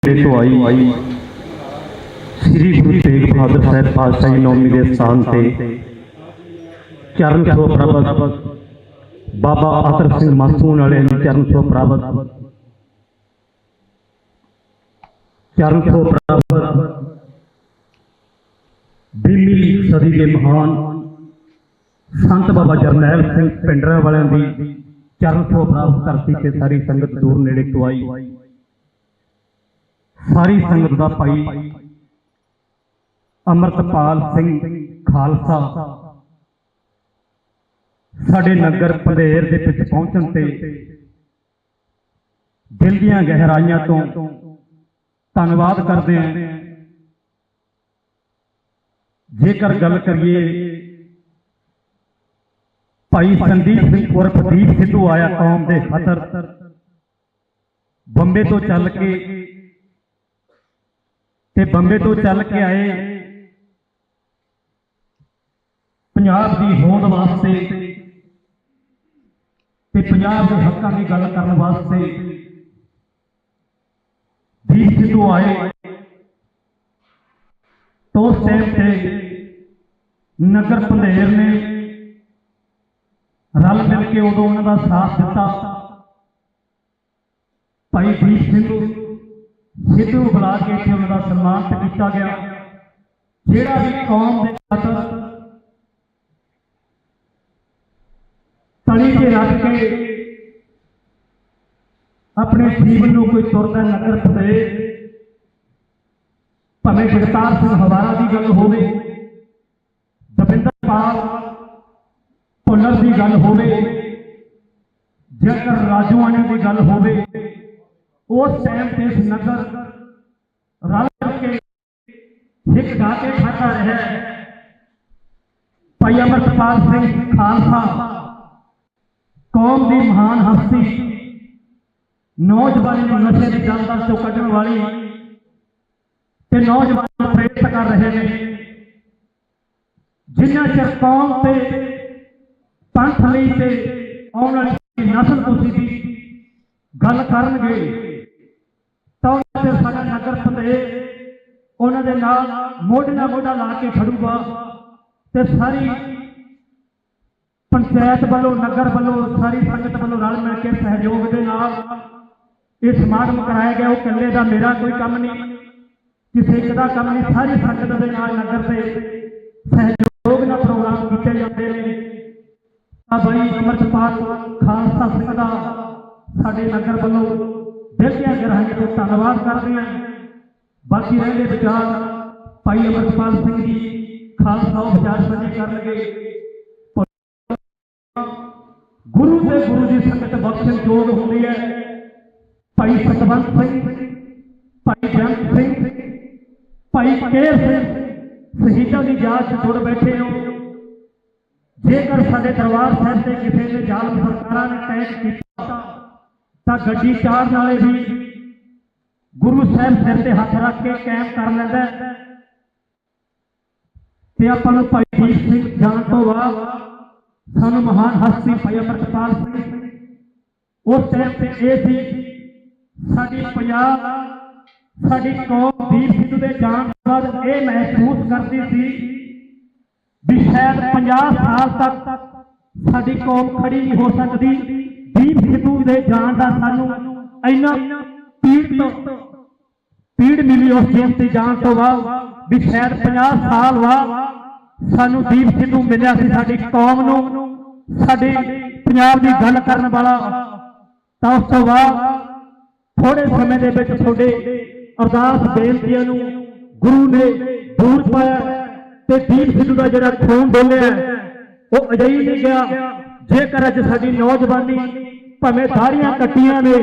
तो आई श्री गुरु तेग बहादुर साहब पातशाह जी नौवीं के स्थान से चरण छो प्राप्त बाबा आतर सिंह मासून वाले चरण छो प्राप्त बीवी सदी के महान संत बाबा जरनैल सिंह पिंडरा वाले की चरण छो प्राप्त धरती से सारी संगत दूर नेड़े तो आई। सारी संगत का भाई अमृतपाल सिंह खालसा साडे नगर पंधेर दे विच पहुंचण ते दिल दीआं गहराइयां तो धन्नवाद करते हैं। जेकर गल करिए भाई संदीप सिंह उर्फ दीप सिद्धू आया कौम के खातर बंबे तो चल के आए पंजाब की होंद वास्ते ते पंजाब के हकों की गल करने वास्ते दीप सिद्धू आए तो उस टाइम से नगर पंधेर ने रल मिल के उदों उन्होंने साथ दिता। भाई दीप सिद्धू बुला के इत्थे उन्होंने सम्मान किया गया। जिहड़ा भी कौम के खातर तली के रख के अपने जीवन को कोई तुरदा नगर पंधेर भावें जगतार सिंह हवारा की गल होवे, दविंदरपाल भुल्लर की गल होवे, जेकर राजूआणी की गल होवे, उस टाइम से इस नगर रल के हिक गा के खाता रहा। भाई अमृतपाल सिंह खालसा कौम की महान हस्ती, नौजवानों को नशे की दलदल चों कढ़ण वाली ते नौजवान प्रेरित कर रहे हैं। जिन्ना चिर कौम से पंथ लई ते आउण वाली नस्ल तुसीं दी गल करनगे तां उन्हां चिर साडा नगर पंधेर उन्हां दे नाल मोढे नाल मोढा ला के खड़ूगा ते सारी पंचायत वालों नगर वालों सारी संगत वालों रल मिल के सहयोग के नाल ये समागम कराया गया। वो कल्ले का मेरा कोई काम नहीं, किसी एक का काम नहीं, सारी संगत के नाल नगर से सहयोग का प्रोग्राम किए जाते हैं। भाई अमृतपाल खालसा सिंह का साडे नगर वालों दिल दी गहराइयां तो धन्नवाद करते हैं। बाकी रहते विचार भाई अमृतपाल सिंह जी खालसा विचार साझे करनगे। गुरु से गुरु की संगत बख्शण जोग होती है। भाई सतवंत सिंह, भाई जयंत सिंह, भाई केर सिंह शहीदों की याद से जुड़ बैठे हो। जेकर साडे दरबार साहिब से किसी ने जालम सरकारां ने अटैक किया तां गड्डी चाड़न वाले भी गुरु साहब सिर ते हथ रख के कैम कर लैंदा ते आपां नूं भाई दीप सिंह जाण तो बाद सानू महान हस्ती भाई अमृतपाल सिंह उस टाइम से यह थी साडी पंजाब साडी कौम दीप सिद्धू के जाण बाद यह महसूस करती थी भी शायद 50 साल तक साडी कौम खड़ी नहीं हो सकती। दीप सिद्धू के जाण का सानू इन्ना पीड़ मिली उस जेल से जाण तो बाद भी शायद 50 साल बाद सानू दीप सिद्धू मिलिया सी साडी कौम नूं साडे पंजाब की गल करन वाला। तां उस तो बाद थोड़े समय दे विच तुहाडे अरदास बेनतियां नूं गुरु ने दूर पाया ते दीप सिद्धू का जिहड़ा खून डोलिया वो अजाई नहीं गया। जेकर अज साडी नौजवानी भावें दाड़ियां कट्टियां ने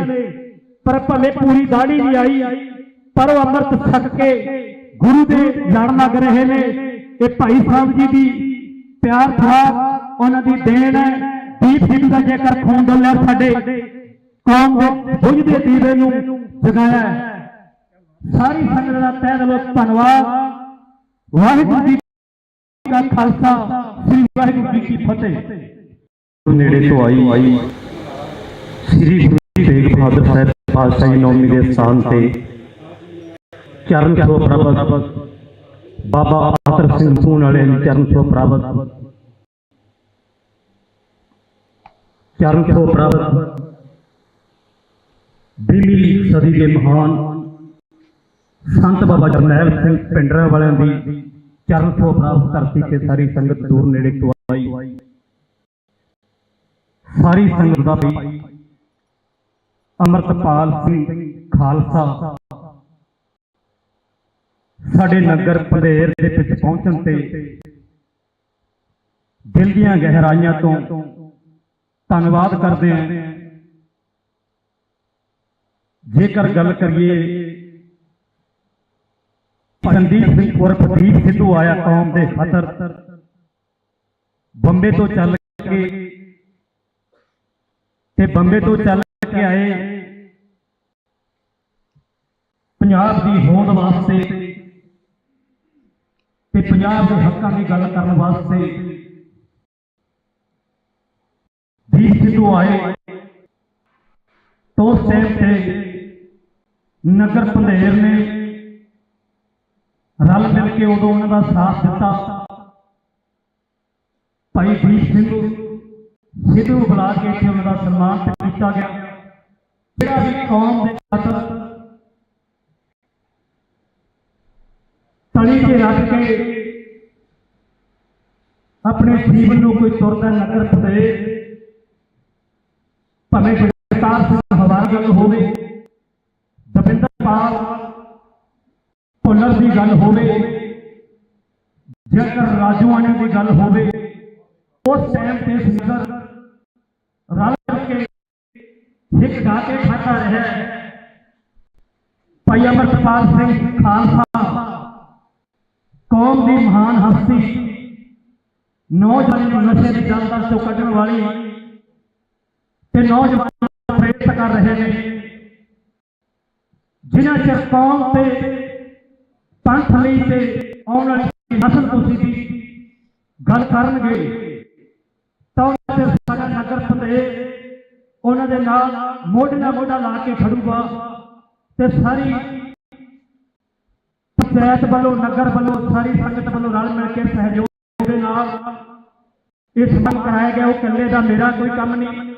पर भावें पूरी दाड़ी नहीं आई पर वो अमृत छक के गुरु दे लड़ लग रहे ने। ये भाई साहब जी की प्यार था उन्हां दी देन है। दीप सिद्धू का जेकर खून डोलिया साडे कौम दे बुझदे दीवे नूं जगाया। सारी संगत दा तहे दिलों धन्नवाद। वाहिगुरू जी का खालसा श्री वाहिगुरू जी की फतेह। नेड़े तो आई श्री गुरु तेग बहादुर साहब पातशाह जी नौवीं के स्थान से ਚਰਨ ਛੋਹ ਪ੍ਰਾਪਤ ਬਾਬਾ ਆਤਰ ਸਿੰਘ ਮਸੂਨ ਵਾਲੇ ਦੀ ਚਰਨ ਛੋਹ ਪ੍ਰਾਪਤ ਚਰਨ ਛੋਹ ਪ੍ਰਾਪਤ 20ਵੀਂ ਸਦੀ ਦੇ ਮਹਾਨ ਸੰਤ ਬਾਬਾ ਜਰਨੈਲ ਸਿੰਘ ਪਿੰਡਰਾਂ ਵਾਲਿਆਂ ਦੀ ਚਰਨ ਛੋਹ ਪ੍ਰਾਪਤ ਧਰਤੀ ਤੇ ਸਾਰੀ ਸੰਗਤ ਦੂਰ ਨੇੜੇ ਤੋਂ ਆਈ। ਸਾਰੀ ਸੰਗਤ ਦਾ ਵੀ ਅਮਰਤਪਾਲ ਸਿੰਘ ਖਾਲਸਾ ਸਾਡੇ ਨਗਰ ਪੰਧੇਰ ਦੇ ਵਿੱਚ ਪਹੁੰਚਣ ਤੇ ਦਿਲ ਦੀਆਂ ਗਹਿਰਾਈਆਂ ਤੋਂ ਧੰਨਵਾਦ ਕਰਦੇ ਹਾਂ। ਜੇਕਰ ਗੱਲ ਕਰੀਏ ਚੰਦੀਪ ਸਿੰਘ ਉਰਫ ਦੀਪ ਸਿੱਧੂ ਆਇਆ ਕੌਮ ਦੇ ਖਾਤਰ ਬੰਬੇ ਤੋਂ ਚੱਲ ਕੇ ਤੇ ਬੰਬੇ ਤੋਂ ਚੱਲ ਕੇ ਆਏ ਪੰਜਾਬ ਦੀ ਹੋਂਦ ਵਾਸਤੇ ਤੇ ਪੰਜਾਬ ਦੇ ਹੱਕਾਂ ਦੀ ਗੱਲ ਕਰਨ ਵਾਸਤੇ ਦੀਪ ਸਿੱਧੂ ਆਏ ਤੋਂ ਉਸ ਟਾਈਮ ਤੇ ਨਗਰ ਪੰਧੇਰ ਨੇ ਰਲ ਮਿਲ ਕੇ ਉਦੋਂ ਉਹਨਾਂ ਦਾ ਸਾਥ ਦਿੱਤਾ। ਭਾਈ ਦੀਪ ਸਿੱਧੂ ਨੂੰ ਬੁਲਾ ਕੇ ਇੱਥੇ ਉਹਨਾਂ ਦਾ ਸਨਮਾਨ ਕੀਤਾ ਗਿਆ। ਜਿਹੜਾ ਵੀ ਕੌਮ ਦੇ ਖਾਤਰ ਤਲੀ ਤੇ ਰੱਖ ਕੇ ਆਪਣੇ ਜੀਵਨ ਨੂੰ ਕੋਈ ਤੁਰਦਾ ਨਗਰ ਪੰਧੇਰ ਭਾਵੇਂ ਜਗਤਾਰ ਸਿੰਘ ਹਵਾਰਾ ਗੱਲ ਹੋਵੇ, ਦਵਿੰਦਰਪਾਲ ਭੁੱਲਰ ਦੀ ਗੱਲ ਹੋਵੇ, ਜੇਕਰ ਰਾਜੂਆਣੀ ਦੀ ਗੱਲ ਹੋਵੇ, ਉਸ ਟਾਈਮ ਤੇ ਨਗਰ ਰਲ ਕੇ ਇੱਕ ਗਾ ਕੇ ਖਾਤਾ ਰਿਹਾ। ਭਾਈ ਅਮਰਤਪਾਲ ਸਿੰਘ ਖਾਲਸਾ ਕੌਮ ਦੀ ਮਹਾਨ ਹਸਤੀ, ਨੌਜਵਾਨਾਂ ਨੂੰ ਨਸ਼ੇ ਦੀ ਦਲਦਲ ਤੋਂ ਕੱਢਣ ਵਾਲੀ ਤੇ ਨੌਜਵਾਨਾਂ ਨੂੰ ਪ੍ਰੇਰਿਤ ਕਰ ਰਹੇ ਨੇ। ਜਿਨ੍ਹਾਂ ਚਿਰ ਕੌਮ ਤੇ ਪੰਥ ਲਈ ਤੇ ਆਉਣ ਵਾਲੀ ਨਸਲ ਤੁਸੀਂ ਦੀ ਗੱਲ ਕਰਨਗੇ ਤਾਂ ਉਹਨਾਂ ਚਿਰ ਸਾਡਾ ਨਗਰ ਪੰਧੇਰ ਉਹਨਾਂ ਦੇ ਨਾਲ ਮੋਢੇ ਨਾਲ ਮੋਢਾ ਲਾ ਕੇ ਖੜੂਗਾ ਤੇ ਸਾਰੀ ਪੰਚਾਇਤ ਵੱਲੋਂ, ਨਗਰ ਵੱਲੋਂ, ਸਾਰੀ ਸੰਗਤ ਵੱਲੋਂ ਰਲ ਮਿਲ ਕੇ ਸਹਿਯੋਗ ਦੇ ਨਾਲ ਇਹ ਕੰਮ ਕਰਾਇਆ ਗਿਆ। ਉਹ ਇਕੱਲੇ ਦਾ ਮੇਰਾ ਕੋਈ ਕੰਮ ਨਹੀਂ,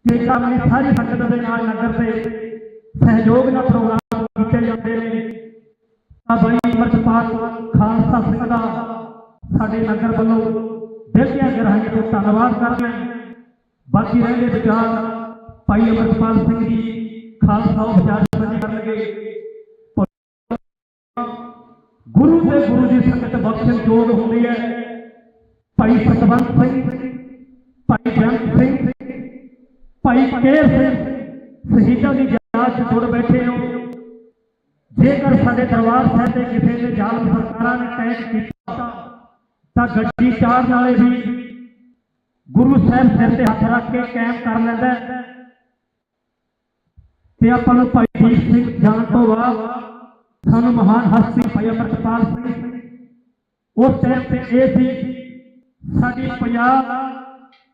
ਇਹ ਕੰਮ ਨਹੀਂ, ਸਾਰੀ ਸੰਗਤ ਦੇ ਨਾਲ ਨਗਰ ਦੇ ਸਹਿਯੋਗ ਨਾਲ ਪ੍ਰੋਗਰਾਮ ਕੀਤੇ ਜਾਂਦੇ ਨੇ। ਤਾਂ ਬਾਈ ਅਮਰਤਪਾਲ ਖਾਲਸਾ ਸਿੰਘ ਦਾ ਸਾਡੇ ਨਗਰ ਵੱਲੋਂ ਦਿਲ ਦੀਆਂ ਗਹਿਰਾਈਆਂ ਤੋਂ ਧੰਨਵਾਦ ਕਰਦੇ ਹਾਂ। ਬਾਕੀ ਰਹਿੰਦੇ ਵਿਚਾਰ ਭਾਈ ਅਮਰਤਪਾਲ ਸਿੰਘ ਜੀ ਖਾਲਸਾ ਉਹ ਵਿਚਾਰ ਸਾਂਝੇ ਕਰਨਗੇ। ਗੁਰੂ ਤੇ ਗੁਰੂ ਦੀ ਸੰਗਤ ਬਖਸ਼ਣ ਯੋਗ ਹੁੰਦੀ ਹੈ। ਭਾਈ ਸਤਵੰਤ ਸਿੰਘ, ਭਾਈ ਜੰਤ ਸਿੰਘ, ਭਾਈ ਕੇਰ ਸਿੰਘ ਸ਼ਹੀਦਾਂ ਦੀ ਯਾਦ 'ਚ ਜੁੜ ਬੈਠੇ ਹੋ। ਜੇਕਰ ਸਾਡੇ ਦਰਬਾਰ ਸਾਹਿਬ ਤੇ ਕਿਸੇ ਨੇ ਜ਼ਾਲਮ ਸਰਕਾਰਾਂ ਨੇ ਅਟੈਕ ਕੀਤਾ ਤਾਂ ਗੱਡੀ ਚਾੜਨ ਵਾਲੇ ਵੀ ਗੁਰੂ ਸਾਹਿਬ ਸਿਰ ਤੇ ਹੱਥ ਰੱਖ ਕੇ ਕਾਇਮ ਕਰ ਲੈਂਦਾ ਤੇ ਆਪਾਂ ਨੂੰ ਭਾਈ ਦੀਪ ਸਿੰਘ ਜਾਣ ਤੋਂ ਬਾਅਦ ਸਾਨੂੰ ਮਹਾਨ ਹਸਤੀ ਭਾਈ ਅਮਰਤਪਾਲ ਸਿੰਘ ਉਸ ਟਾਈਮ ਤੇ ਇਹ ਸੀ ਸਾਡੀ ਪੰਜਾਬ,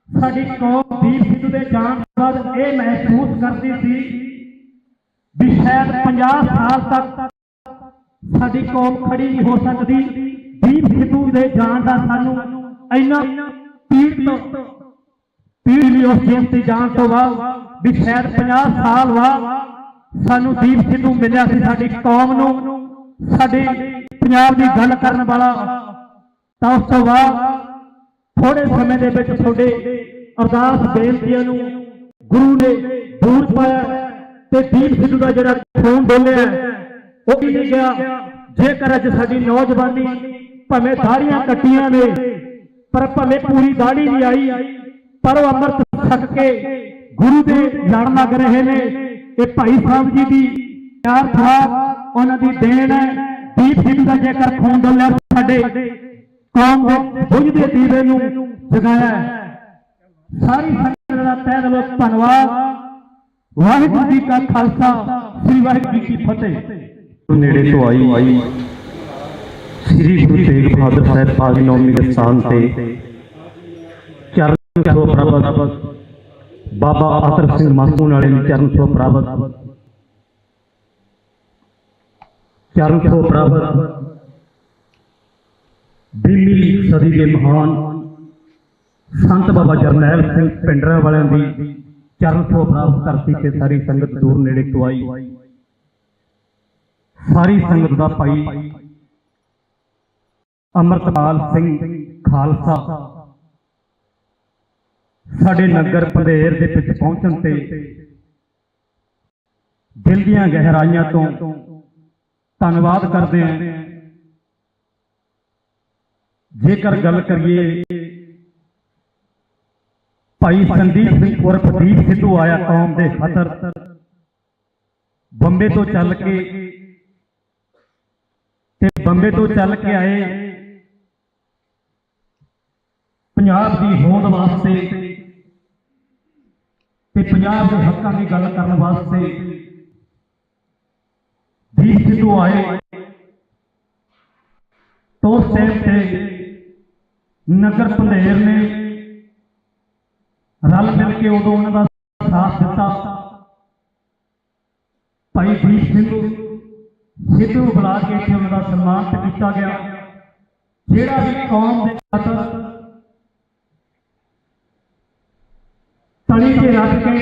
ਸਾਡੀ ਕੌਮ ਦੀਪ ਸਿੱਧੂ ਦੇ ਜਾਣ ਤੋਂ ਬਾਅਦ ਇਹ ਮਹਿਸੂਸ ਕਰਦੀ ਸੀ ਵੀ ਸ਼ਾਇਦ 50 ਸਾਲ ਤੱਕ ਸਾਡੀ ਕੌਮ ਖੜੀ ਨਹੀਂ ਹੋ ਸਕਦੀ। ਦੀਪ ਸਿੱਧੂ ਦੇ ਜਾਣ ਦਾ ਸਾਨੂੰ ਇੰਨਾ ਪੀੜ ਲਈ ਉਸ ਟਾਈਮ ਤੇ ਜਾਣ ਤੋਂ ਬਾਅਦ ਵੀ ਸ਼ਾਇਦ 50 ਸਾਲ ਬਾਅਦ ਸਾਨੂੰ ਦੀਪ ਸਿੱਧੂ ਮਿਲਿਆ ਸੀ ਸਾਡੀ ਕੌਮ ਨੂੰ, ਸਾਡੇ ਪੰਜਾਬ ਦੀ ਗੱਲ ਕਰਨ ਵਾਲਾ। ਤਾਂ ਉਸ ਤੋਂ ਬਾਅਦ ਥੋੜੇ ਸਮੇਂ ਦੇ ਵਿੱਚ ਤੁਹਾਡੇ ਅਰਦਾਸ ਬੇਨਤੀਆਂ ਨੂੰ ਗੁਰੂ ਨੇ ਦੂਰ ਪਾਇਆ ਤੇ ਦੀਪ ਸਿੱਧੂ ਦਾ ਜਿਹੜਾ ਖੂਨ ਡੋਲਿਆ ਉਹ ਵੀ ਨਹੀਂ ਗਿਆ। ਜੇਕਰ ਅੱਜ ਸਾਡੀ ਨੌਜਵਾਨੀ ਭਾਵੇਂ ਦਾੜੀਆਂ ਕੱਟੀਆਂ ਨੇ ਪਰ ਭਾਵੇਂ ਪੂਰੀ ਦਾੜੀ ਨਹੀਂ ਆਈ ਪਰ ਉਹ ਅੰਮ੍ਰਿਤ ਛਕ ਕੇ ਗੁਰੂ ਦੇ ਲੜ ਲੱਗ ਰਹੇ ਨੇ। ਇਹ ਭਾਈ ਸਾਹਿਬ ਜੀ ਦੀ ਪਿਆਰ ਖਰਾਬ ਉਹਨਾਂ ਦੀ ਦੇਣ ਹੈ। ਦੀਪ ਸਿੱਧੂ ਦਾ ਜੇਕਰ ਖੂਨ ਡੋਲਿਆ ਸਾਡੇ ਕੌਮ ਦੇ ਬੁਝਦੇ ਦੀਵੇ ਨੂੰ ਜਗਾਇਆ। ਸਾਰੀ ਸੰਗਤ ਦਾ ਤਹਿ ਦਿਲੋਂ ਧੰਨਵਾਦ। ਵਾਹਿਗੁਰੂ ਜੀ ਕਾ ਖਾਲਸਾ, ਸ੍ਰੀ ਵਾਹਿਗੁਰੂ ਜੀ ਕੀ ਫਤਿਹ। ਨੇੜੇ ਤੋਂ ਆਈ ਸ੍ਰੀ ਗੁਰੂ ਤੇਗ ਬਹਾਦਰ ਸਾਹਿਬ ਪਾਕ ਨੌਮੀ ਦੇ ਸਥਾਨ ਤੇ ਚਰਨ ਛੋਹ ਪ੍ਰਾਪਤ ਬਾਬਾ ਆਤਰ ਸਿੰਘ ਮਸੂਨ ਵਾਲੇ ਦੀ ਚਰਨ ਛੋਹ ਪ੍ਰਾਪਤ ਚਰਨ ਛੋਹ ਪ੍ਰਾਪਤ 20ਵੀਂ ਸਦੀ ਦੇ ਮਹਾਨ ਸੰਤ ਬਾਬਾ ਜਰਨੈਲ ਸਿੰਘ ਪਿੰਡਰਾਂ ਵਾਲਿਆਂ ਦੀ ਚਰਨ ਛੋਹ ਪ੍ਰਾਪਤ ਧਰਤੀ ਤੇ ਸਾਰੀ ਸੰਗਤ ਦੂਰ ਨੇੜੇ ਤੋਂ ਆਈ। ਸਾਰੀ ਸੰਗਤ ਦਾ ਭਾਈ ਅੰਮ੍ਰਿਤਪਾਲ ਸਿੰਘ ਖਾਲਸਾ ਸਾਡੇ ਨਗਰ ਪੰਧੇਰ ਦੇ ਵਿੱਚ ਪਹੁੰਚਣ ਤੇ ਦਿਲ ਦੀਆਂ ਗਹਿਰਾਈਆਂ ਤੋਂ ਧੰਨਵਾਦ ਕਰਦੇ ਹਾਂ। ਜੇਕਰ ਗੱਲ ਕਰੀਏ ਭਾਈ ਸੰਦੀਪ ਸਿੰਘ ਉਰਫ ਦੀਪ ਸਿੱਧੂ ਆਇਆ ਕੌਮ ਦੇ ਖਾਤਰ ਬੰਬੇ ਤੋਂ ਚੱਲ ਕੇ ਆਏ ਪੰਜਾਬ ਦੀ ਹੋਂਦ ਵਾਸਤੇ ਤੇ ਪੰਜਾਬ ਦੇ ਹੱਕਾਂ ਦੀ ਗੱਲ ਕਰਨ ਵਾਸਤੇ ਦੀਪ ਸਿੱਧੂ ਆਏ। तो उस टाइम पे नगर पंधेर ने रल मिल के उदों उन्होंने साथ दिता। भाई दीप सिद्धू बुला के इत्थे उन्होंने सम्मान किया गया। जिहड़ा भी कौम दे खातर तली के रख के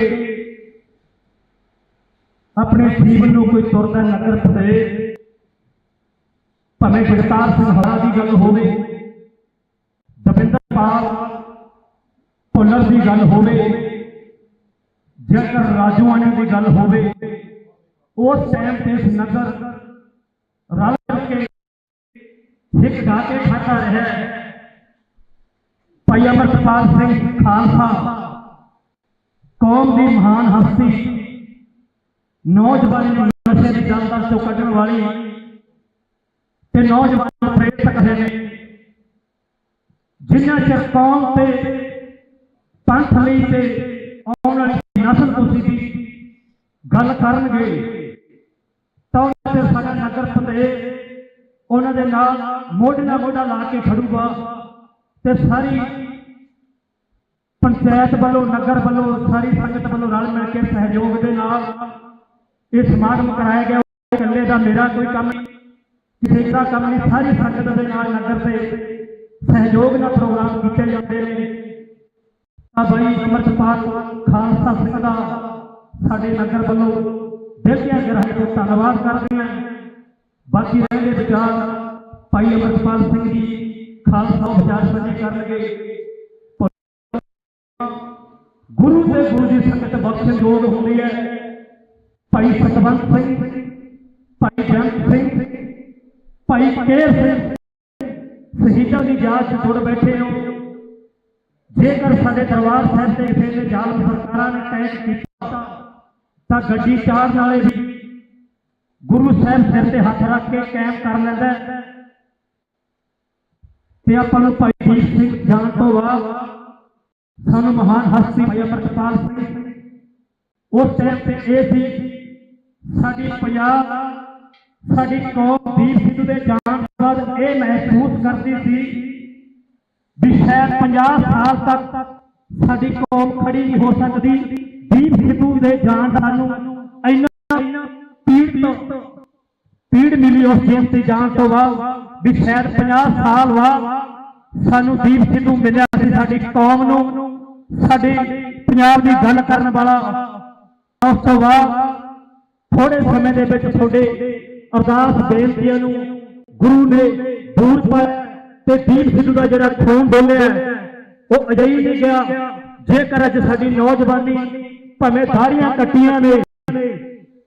अपने जीवन को कोई तुरदा नगर पंधेर भावें जगतार सिंह हरा की गल होवे, दविंदरपाल भुल्लर की गल होवे, जेकर राजूआणा की गल होवे, उस टाइम से इस नगर रल के हिक गा के खाता रहा। भाई अमृतपाल सिंह खालसा कौम की महान हस्ती, नौजवान नशे की दलदल चों कढ़ण वाली ते नौजवान प्रेरित हैं। जिन्ना चिर कौम से पंथ लई ते आउण वाली नस्ल तुसीं दी गल करनगे तां उन्ना चिर साडा नगर पंधेर उन्हां दे नाल मोढे नाल मोढा ला के खड़ूगा ते सारी पंचायत वालों नगर वालों सारी संगत वालों रल मिल के सहयोग दे नाल इह समागम कराया गया। इकल्ले दा मेरा कोई काम नहीं, किसी का काम नहीं, सारी संगत के नाल नगर से सहयोग ना प्रोग्राम किए जाते हैं। भाई अमृतपाल खालसा सिंह का साडे नगर वालों दिल दी गहराई तो धन्नवाद करते हैं। बाकी रहंदे विचार भाई अमृतपाल सिंह जी खालसा विचार साझे करनगे। गुरु से गुरु की संगत बख्शण योग होती है। भाई सतवंत सिंह, भाई जयंत सिंह, भाई केर सिंह शहीदों की याद से जुड़ बैठे हो। जेकर साडे दरबार साहिब से किसी ने जालम सरकारां ने टैग किया तां गड्डी चार नाले भी गुरु साहब सिर ते हथ रख के कायम कर लैंदा ते आपां नूं भाई दीप सिंह जाण तो बाद सानूं महान हस्ती भाई अमृतपाल सिंह उस टाइम ते इह सी साडी पंजाब साडी कौम दीप सिद्धू दे जाण तो बाद यह महसूस करती थी भी शायद 50 साल तक साडी कौम खड़ी नहीं हो सकती। दीप सिद्धू दे जाण सानूं इन्ना पीड़ मिली उस जेल से जाण तो बाद भी शायद 50 साल बाद सानूं दीप सिद्धू मिलिया सी साडी कौम नूं साडे पंजाब दी गल करन वाला। उस तो बाद थोड़े समय दे विच तुहाडे अरदास बेनतियां नूं गुरु ने दूर पाया ते दीप सिद्धू का जिहड़ा खून डोलिया वो अजाई नहीं गया। जेकर अज साडी नौजवानी भावें दाढ़ियां कट्टियां ने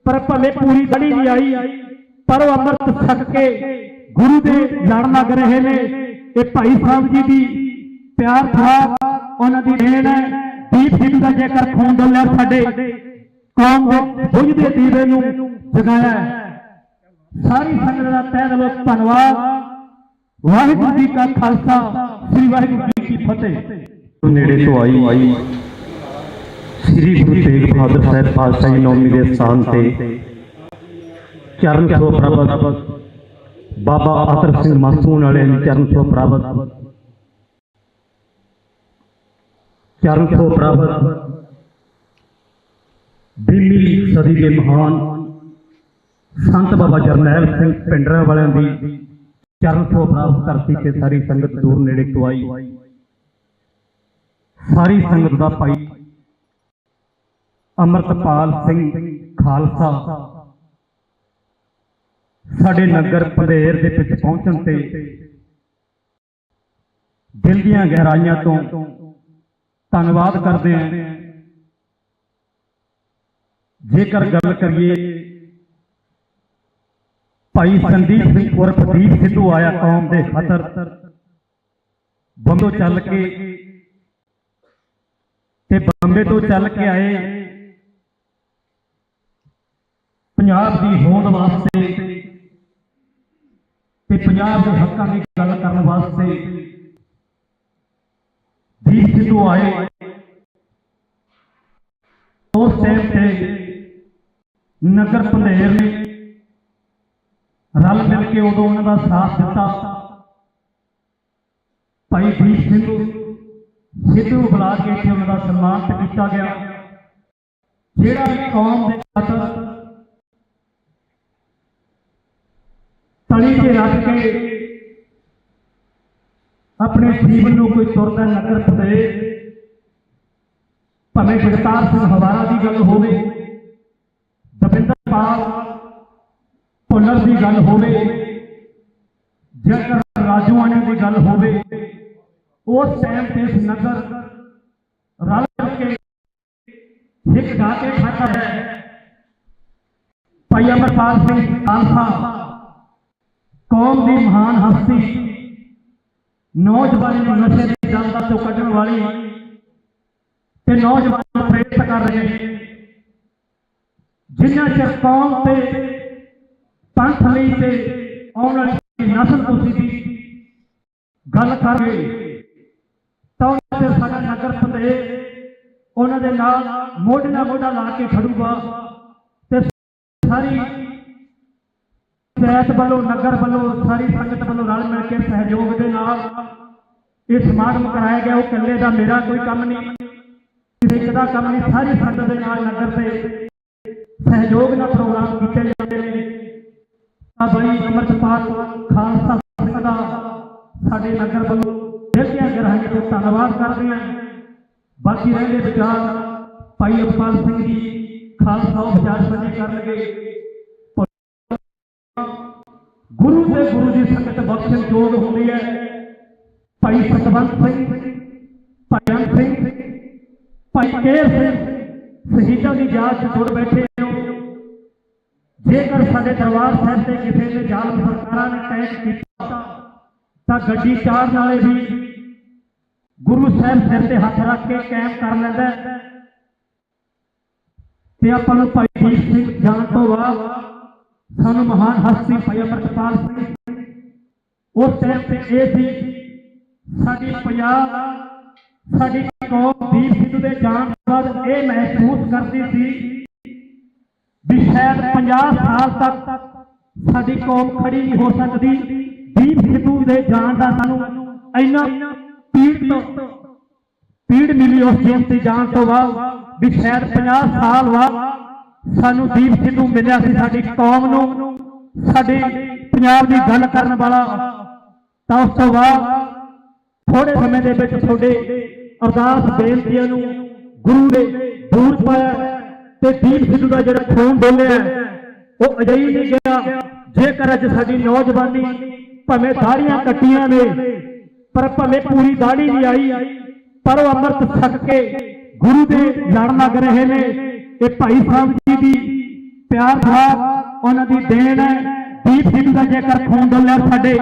पर भावें पूरी दाढ़ी नहीं आई पर वो अमृत छक के गुरु दे लड़ लग रहे ने। ये भाई साहब जी की प्यार था उन्हां दी देन है। दीप सिद्धू का जेकर खून डोलिया साडे कौम दे बुझदे दीवे नूं जगाया। सारी संगत का तहे दिलों धन्नवाद। वाहिगुरू जी का खालसा, श्री वाहिगुरू जी की फतेह। नेड़े तो आई श्री गुरु तेग बहादुर साहब पातशाही नौवीं के स्थान से चरण छोह प्राप्त बाबा अतर सिंह मासून वाले चरण छोह प्राप्त चरण छोह प्राप्त 20वीं सदी के महान ਸੰਤ ਬਾਬਾ ਜਰਨੈਲ ਸਿੰਘ ਪਿੰਡਰਾਂ ਵਾਲਿਆਂ ਦੀ ਚਰਨ ਛੋਹ ਪ੍ਰਾਪਤ ਧਰਤੀ ਤੇ ਸਾਰੀ ਸੰਗਤ ਦੂਰ ਨੇੜੇ ਤੋਂ ਆਈ। ਸਾਰੀ ਸੰਗਤ ਦਾ ਭਾਈ ਅਮਰਤਪਾਲ ਸਿੰਘ ਖਾਲਸਾ ਸਾਡੇ ਨਗਰ ਪੰਧੇਰ ਦੇ ਵਿੱਚ ਪਹੁੰਚਣ ਤੇ ਦਿਲ ਦੀਆਂ ਗਹਿਰਾਈਆਂ ਤੋਂ ਧੰਨਵਾਦ ਕਰਦੇ ਹਾਂ। ਜੇਕਰ ਗੱਲ ਕਰੀਏ ਭਾਈ ਸੰਦੀਪ ਸਿੰਘ ਉਰਫ ਦੀਪ ਸਿੱਧੂ ਆਇਆ ਕੌਮ ਦੇ ਖਾਤਰ ਬੰਬੇ ਚੱਲ ਕੇ ਤੇ ਬੰਬੇ ਤੋਂ ਚੱਲ ਕੇ ਆਏ ਪੰਜਾਬ ਦੀ ਹੋਂਦ ਵਾਸਤੇ ਤੇ ਪੰਜਾਬ ਦੇ ਹੱਕਾਂ ਦੀ ਗੱਲ ਕਰਨ ਵਾਸਤੇ ਦੀਪ ਸਿੱਧੂ ਆਏ। ਉਸ ਟਾਈਮ ਤੇ ਨਗਰ ਪੰਧੇਰ ਨੇ ਰਲ ਮਿਲ ਕੇ ਉਦੋਂ ਉਹਨਾਂ ਦਾ ਸਾਥ ਦਿੱਤਾ। ਭਾਈ ਦੀਪ ਸਿੱਧੂ ਨੂੰ ਬੁਲਾ ਕੇ ਇੱਥੇ ਉਹਨਾਂ ਦਾ ਸਨਮਾਨ ਕੀਤਾ ਗਿਆ। ਜਿਹੜਾ ਵੀ ਕੌਮ ਦੇ ਖਾਤਰ ਤਲੀ ਤੇ ਰੱਖ ਕੇ ਆਪਣੇ ਜੀਵਨ ਨੂੰ ਕੋਈ ਤੁਰਦਾ ਨਗਰ ਪੰਧੇਰ, ਭਾਵੇਂ ਜਗਤਾਰ ਸਿੰਘ ਹਵਾਰਾ ਦੀ ਗੱਲ ਹੋਵੇ, ਦਵਿੰਦਰਪਾਲ ਭੁੱਲਰ ਦੀ ਗੱਲ ਹੋਵੇ, ਜੇਕਰ ਰਾਜੂਆਣੇ ਦੀ ਗੱਲ ਹੋਵੇ, ਉਸ ਟਾਈਮ ਤੇ ਇਸ ਨਗਰ ਰਲ ਕੇ ਇੱਕ ਗਾ ਕੇ ਖਾਤਾ ਹੈ। ਭਾਈ ਅਮਰਪਾਲ ਸਿੰਘ ਖਾਲਸਾ ਕੌਮ ਦੀ ਮਹਾਨ ਹਸਤੀ, ਨੌਜਵਾਨਾਂ ਨੂੰ ਨਸ਼ੇ ਦੀ ਦਲਦਲ ਤੋਂ ਕੱਢਣ ਵਾਲੀ ਤੇ ਨੌਜਵਾਨਾਂ ਨੂੰ ਪ੍ਰੇਰਿਤ ਕਰ ਰਹੇ ਨੇ। ਜਿਨ੍ਹਾਂ ਚਿਰ ਕੌਮ ਤੇ ਪੰਥ ਲਈ ਤੇ ਆਉਣ ਵਾਲੀ ਨਸਲ ਕੁਸ਼ੀ ਦੀ ਗੱਲ ਕਰਾਂਗੇ ਤਾਂ ਉਹਨਾਂ ਚਿਰ ਸਾਡਾ ਨਗਰ ਪੰਧੇਰ ਉਹਨਾਂ ਦੇ ਨਾਲ ਮੋਢੇ ਨਾਲ ਮੋਢਾ ਲਾ ਕੇ ਖੜੂਗਾ ਤੇ ਸਾਰੀ ਪੰਚਾਇਤ ਵੱਲੋਂ, ਨਗਰ ਵੱਲੋਂ, ਸਾਰੀ ਸੰਗਤ ਵੱਲੋਂ ਰਲ ਮਿਲ ਕੇ ਸਹਿਯੋਗ ਦੇ ਨਾਲ ਇਹ ਸਮਾਗਮ ਕਰਾਇਆ ਗਿਆ। ਉਹ ਇਕੱਲੇ ਦਾ ਮੇਰਾ ਕੋਈ ਕੰਮ ਨਹੀਂ, ਕਿਸੇ ਇੱਕ ਦਾ ਕੰਮ ਨਹੀਂ, ਸਾਰੀ ਸੰਗਤ ਦੇ ਨਾਲ ਨਗਰ ਤੇ ਸਹਿਯੋਗ ਨਾਲ ਪ੍ਰੋਗਰਾਮ ਕੀਤੇ ਜਾਂਦੇ ਨੇ। ਆ ਬਾਈ ਅਮਰਤਪਾਲ ਖਾਲਸਾ ਸਿੰਘ ਦਾ ਸਾਡੇ ਨਗਰ ਵੱਲੋਂ ਦਿਲ ਦੀਆਂ ਗਹਿਰਾਈਆਂ ਤੋਂ ਧੰਨਵਾਦ ਕਰਦੇ ਹਾਂ। ਬਾਕੀ ਰਹਿੰਦੇ ਵਿਚਾਰ ਭਾਈ ਅਮਰਪਾਲ ਸਿੰਘ ਜੀ ਖਾਲਸਾ ਉਹ ਵਿਚਾਰ ਸਾਂਝੇ ਕਰਨਗੇ। ਗੁਰੂ ਤੇ ਗੁਰੂ ਦੀ ਸੰਗਤ ਬਖਸ਼ਣ ਯੋਗ ਹੁੰਦੀ ਹੈ। ਭਾਈ ਸਤਵੰਤ ਸਿੰਘ, ਭਾਈ ਅੰਗ ਸਿੰਘ, ਭਾਈ ਕੇਰ ਸਿੰਘ ਸ਼ਹੀਦਾਂ ਦੀ ਯਾਦ 'ਚ ਜੁੜ ਬੈਠੇ ਹੋ। ਜੇਕਰ ਸਾਡੇ ਦਰਬਾਰ ਸਾਹਿਬ ਤੇ ਕਿਸੇ ਨੇ ਜ਼ਾਲਮ ਸਰਕਾਰਾਂ ਨੇ ਅਟੈਕ ਕੀਤਾ ਤਾਂ ਗੱਡੀ ਚਾੜਨ ਵਾਲੇ ਵੀ ਗੁਰੂ ਸਾਹਿਬ ਸਿਰ ਤੇ ਹੱਥ ਰੱਖ ਕੇ ਕਾਇਮ ਕਰ ਲੈਂਦਾ ਤੇ ਆਪਾਂ ਨੂੰ ਭਾਈ ਦੀਪ ਸਿੰਘ ਜਾਣ ਤੋਂ ਬਾਅਦ ਸਾਨੂੰ ਮਹਾਨ ਹਸਤੀ ਭਾਈ ਅਮਰਤਪਾਲ ਸਿੰਘ ਉਸ ਟਾਈਮ ਤੇ ਇਹ ਸੀ ਸਾਡੀ ਪੰਜਾਬ, ਸਾਡੀ ਕੌਮ ਦੀਪ ਸਿੱਧੂ ਦੇ ਜਾਣ ਤੋਂ ਬਾਅਦ ਇਹ ਮਹਿਸੂਸ ਕਰਦੀ ਸੀ ਵੀ ਸ਼ਾਇਦ 50 ਸਾਲ ਤੱਕ ਸਾਡੀ ਕੌਮ ਖੜੀ ਨਹੀਂ ਹੋ ਸਕਦੀ। ਦੀਪ ਸਿੱਧੂ ਦੇ ਜਾਣ ਦਾ ਸਾਨੂੰ ਇੰਨਾ ਪੀੜ ਮਿਲੀ ਉਸ ਟਾਈਮ ਤੇ ਜਾਣ ਤੋਂ ਬਾਅਦ ਵੀ ਸ਼ਾਇਦ 50 ਸਾਲ ਬਾਅਦ ਸਾਨੂੰ ਦੀਪ ਸਿੱਧੂ ਮਿਲਿਆ ਸੀ, ਸਾਡੀ ਕੌਮ ਨੂੰ, ਸਾਡੇ ਪੰਜਾਬ ਦੀ ਗੱਲ ਕਰਨ ਵਾਲਾ। ਤਾਂ ਉਸ ਤੋਂ ਬਾਅਦ ਥੋੜੇ ਸਮੇਂ ਦੇ ਵਿੱਚ ਤੁਹਾਡੇ ਅਰਦਾਸ ਬੇਨਤੀਆਂ ਨੂੰ ਗੁਰੂ ਨੇ ਦੂਰ ਪਾਇਆ ਤੇ ਦੀਪ ਸਿੱਧੂ ਦਾ ਜਿਹੜਾ ਖੂਨ ਡੋਲਿਆ ਉਹ ਅਜਿਹੀ ਨਹੀਂ ਗਿਆ। ਜੇਕਰ ਅੱਜ ਸਾਡੀ ਨੌਜਵਾਨੀ ਭਾਵੇਂ ਦਾੜੀਆਂ ਕੱਟੀਆਂ ਨੇ ਪਰ ਭਾਵੇਂ ਪੂਰੀ ਦਾੜੀ ਨਹੀਂ ਆਈ ਪਰ ਉਹ ਅੰਮ੍ਰਿਤ ਛਕ ਕੇ ਗੁਰੂ ਦੇ ਲੜ ਲੱਗ ਰਹੇ ਨੇ। ਇਹ ਭਾਈ ਸਾਹਿਬ ਜੀ ਦੀ ਪਿਆਰ ਭਾਵ ਉਹਨਾਂ ਦੀ ਦੇਣ ਹੈ। ਦੀਪ ਸਿੱਧੂ ਦਾ ਜੇਕਰ ਖੂਨ ਡੋਲਿਆ ਸਾਡੇ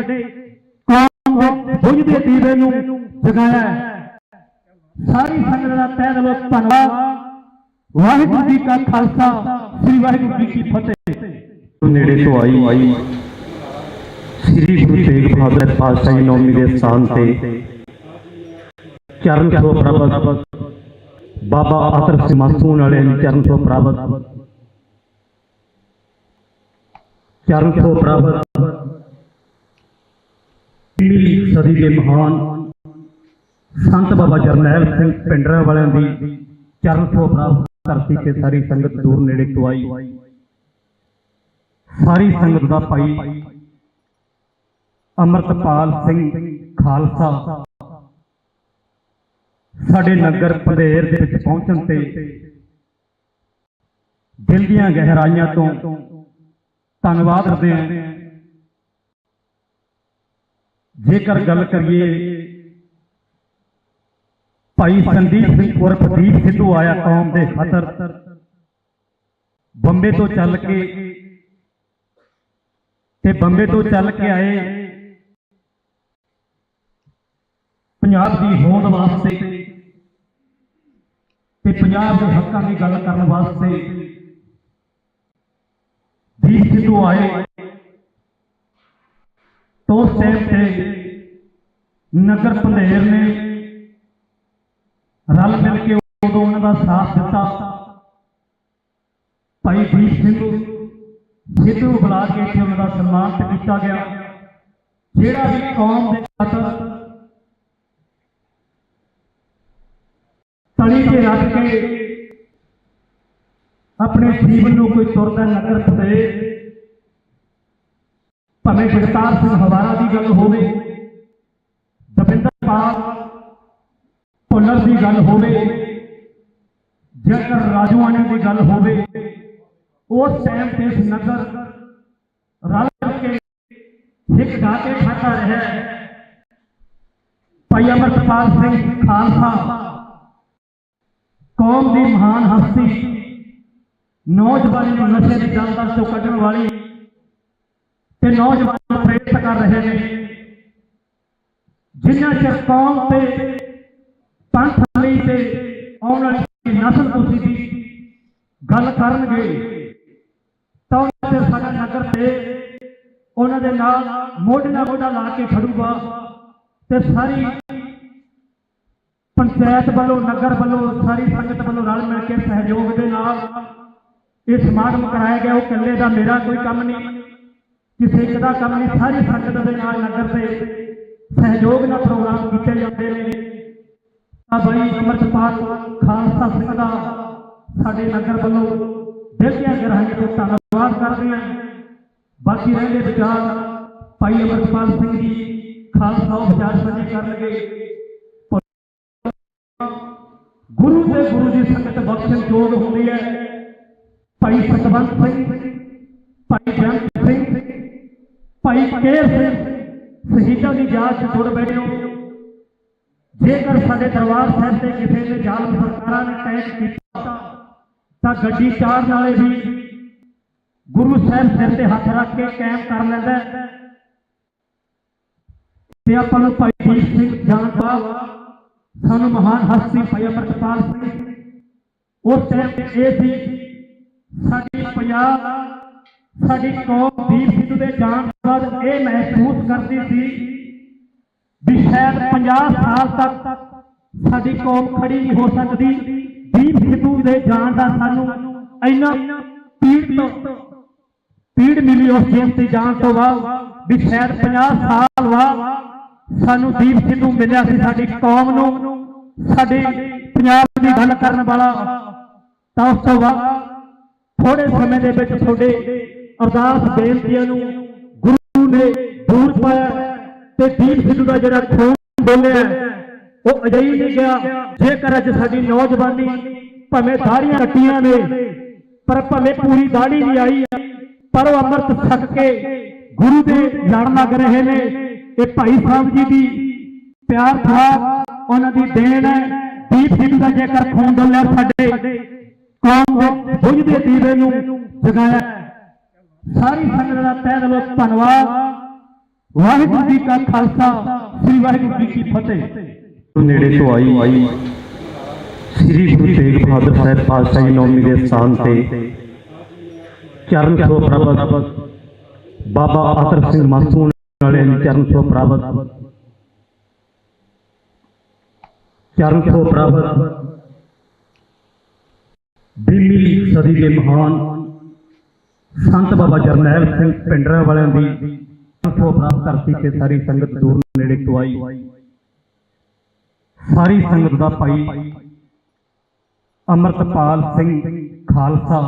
ਕੌਮ ਦੇ ਬੁਝਦੇ ਦੀਵੇ ਨੂੰ ਜਗਾਇਆ। ਸਾਰੀ ਸੰਗਤ ਦਾ ਤਹਿ ਦਿਲੋਂ ਧੰਨਵਾਦ। ਵਾਹਿਗੁਰੂ ਜੀ ਕਾ ਖਾਲਸਾ, ਸ੍ਰੀ ਵਾਹਿਗੁਰੂ ਜੀ ਕੀ ਫਤਿਹ। ਨੇੜੇ ਤੋਂ ਆਈ ਸ੍ਰੀ ਗੁਰੂ ਤੇਗ ਬਹਾਦਰ ਪਾਤਸ਼ਾਹ ਜੀ ਨੌਮੀ ਦੇ ਸਥਾਨ ਤੇ ਚਰਨ ਛੋਹ ਪ੍ਰਾਪਤ ਬਾਬਾ ਆਤਰ ਸਿੰਘ ਮਾਸੂਮ ਵਾਲਿਆਂ ਦੀ ਚਰਨ ਛੋਹ ਪ੍ਰਾਪਤ ਪੀਲੀ ਸਦੀ ਦੇ ਮਹਾਨ ਸੰਤ ਬਾਬਾ ਜਰਨੈਲ ਸਿੰਘ ਪਿੰਡਰਾਂ ਵਾਲਿਆਂ ਦੀ ਚਰਨ ਛੋਹ ਪ੍ਰਾਪਤ ਧਰਤੀ ਤੇ ਸਾਰੀ ਸੰਗਤ ਦੂਰ ਨੇੜੇ ਤੋਂ ਆਈ। ਸਾਰੀ ਸੰਗਤ ਦਾ ਭਾਈ ਅਮਰਤਪਾਲ ਸਿੰਘ ਖਾਲਸਾ ਸਾਡੇ ਨਗਰ ਪੰਧੇਰ ਦੇ ਵਿੱਚ ਪਹੁੰਚਣ ਤੇ ਦਿਲ ਦੀਆਂ ਗਹਿਰਾਈਆਂ ਤੋਂ ਧੰਨਵਾਦ ਕਰਦੇ ਹਾਂ। ਜੇਕਰ ਗੱਲ ਕਰੀਏ ਭਾਈ ਸੰਦੀਪ ਸਿੰਘ ਉਰਫ ਦੀਪ ਸਿੱਧੂ ਆਇਆ ਕੌਮ ਦੇ ਖਾਤਰ ਬੰਬੇ ਤੋਂ ਚੱਲ ਕੇ ਆਏ ਪੰਜਾਬ ਦੀ ਹੋਂਦ ਵਾਸਤੇ ਤੇ ਪੰਜਾਬ ਦੇ ਹੱਕਾਂ ਦੀ ਗੱਲ ਕਰਨ ਵਾਸਤੇ। ਦੀਪ ਸਿੱਧੂ ਆਏ तो उस टाइम पे नगर पंधेर ने रल मिल के उदों उन्होंने साथ दिता। भाई दीप सिद्धू बुला के इत्थे उन्होंने सन्मान किया गया। जिहड़ा भी कौम के खातर तली के रख के अपने जीवन को कोई तुरदा नगर पंधेर भावें जगतार सिंह हवारा की गल होवे, दविंदरपाल भुल्लर की गल होवे, जेकर राजूआने की गल होवे, उस टाइम से इस नगर रल के एक गाके खाता रहा। भाई अमरतपाल सिंह खालसा कौम की महान हस्ती, नौजवानों नशे की दलदल चों कढ़ण वाली ते नौजवान प्रेरित कर रहे हैं। जिन्ना चिर कौम से पंथ लई ते आने वाली नस्ल तुसीं दी गल करनगे तां उन्हां चिर साडा नगर ते उन्हां दे नाल मोढे नाल मोढा ला के खड़ूगा ते सारी पंचायत वालों नगर वालों सारी संगत वालों रल मिल के सहयोग के नाल ये समागम कराया गया। वो कल्ले का मेरा कोई काम नहीं, किसी एक का काम नहीं, सारी संगत के नाल नगर से सहयोग का प्रोग्राम किए जाते हैं। भाई अमरतपाल खालसा सिंह का साडे नगर वालों दिल ਦੀਆਂ ਗਹਿਰਾਈਆਂ ਤੋਂ ਧੰਨਵਾद करते हैं। बाकी रहने विचार भाई अमरतपाल सिंह जी खालसा विचार साझे कर लगे। गुरु से गुरु की संगत बख्शण जोग होती है। भाई सतवंत सिंह, भाई जयंत सिंह, भाई केर सिंह शहीदों की याद से जुड़ बैठे हो। जेकर साडे दरबार साहिब से किसी ने जालम सरकारां ने अटैक किया तां गड्डी चाड़न वाले भी गुरु साहिब सिर ते हथ रख के कायम कर लैंदा ते आपां नूं भाई दीप सिंह जानदा सानूं महान हस्ती भाई अमरतपाल सिंह उस टाइम ये सी साडी पंजाब साडी कौम दीप सिद्धू दे जाण तो बाद ये महसूस करती थी भी शायद 50 साल तक साडी कौम खड़ी नहीं हो सकती। दीप सिद्धू दे जाण दा सानू इन्ना पीड़ मिली उस जेल से जाण तो बाद भी शायद 50 साल बाद सानू दीप सिद्धू मिलिया सी साडी कौम नूं साडे पंजाब दी गल करन वाला। तां उस तो बाद थोड़े समय दे विच तुहाडे अरदास बेनतियां नूं गुरु ने दूर पाया ते दीप सिद्धू का जिहड़ा खून बोलिया वो अजाई नहीं गया। जेकर अज साडी नौजवानी भावें दाड़ियां कट्टियां ने पर भावें पूरी दाड़ी नहीं आई पर वो अमृत छक के गुरु दे लड़ लग रहे ने। ये भाई साहब जी की प्यार था उन्हां दी देन है। दीप सिद्धू का जेकर खून डोलिया साडे कौम दे बुझदे दीवे नूं जगाया। सारी संगत का तहे दिलों धन्नवाद। वाहिगुरू जी का खालसा श्री वाहिगुरू जी की फतेह। नेड़े तो आई श्री गुरु तेग बहादुर साहब पातशाही नौमी के स्थान से चरण छो प्राप्त बाबा आतर सिंह मासूम वाले चरण छो प्राप्त 20वीं सदी के महान संत बाबा जरनैल सिंह पिंडरा वाले की प्राप्त धरती के सारी संगत दूर नेड़े तो आई। सारी संगत का भाई अमरतपाल सिंह खालसा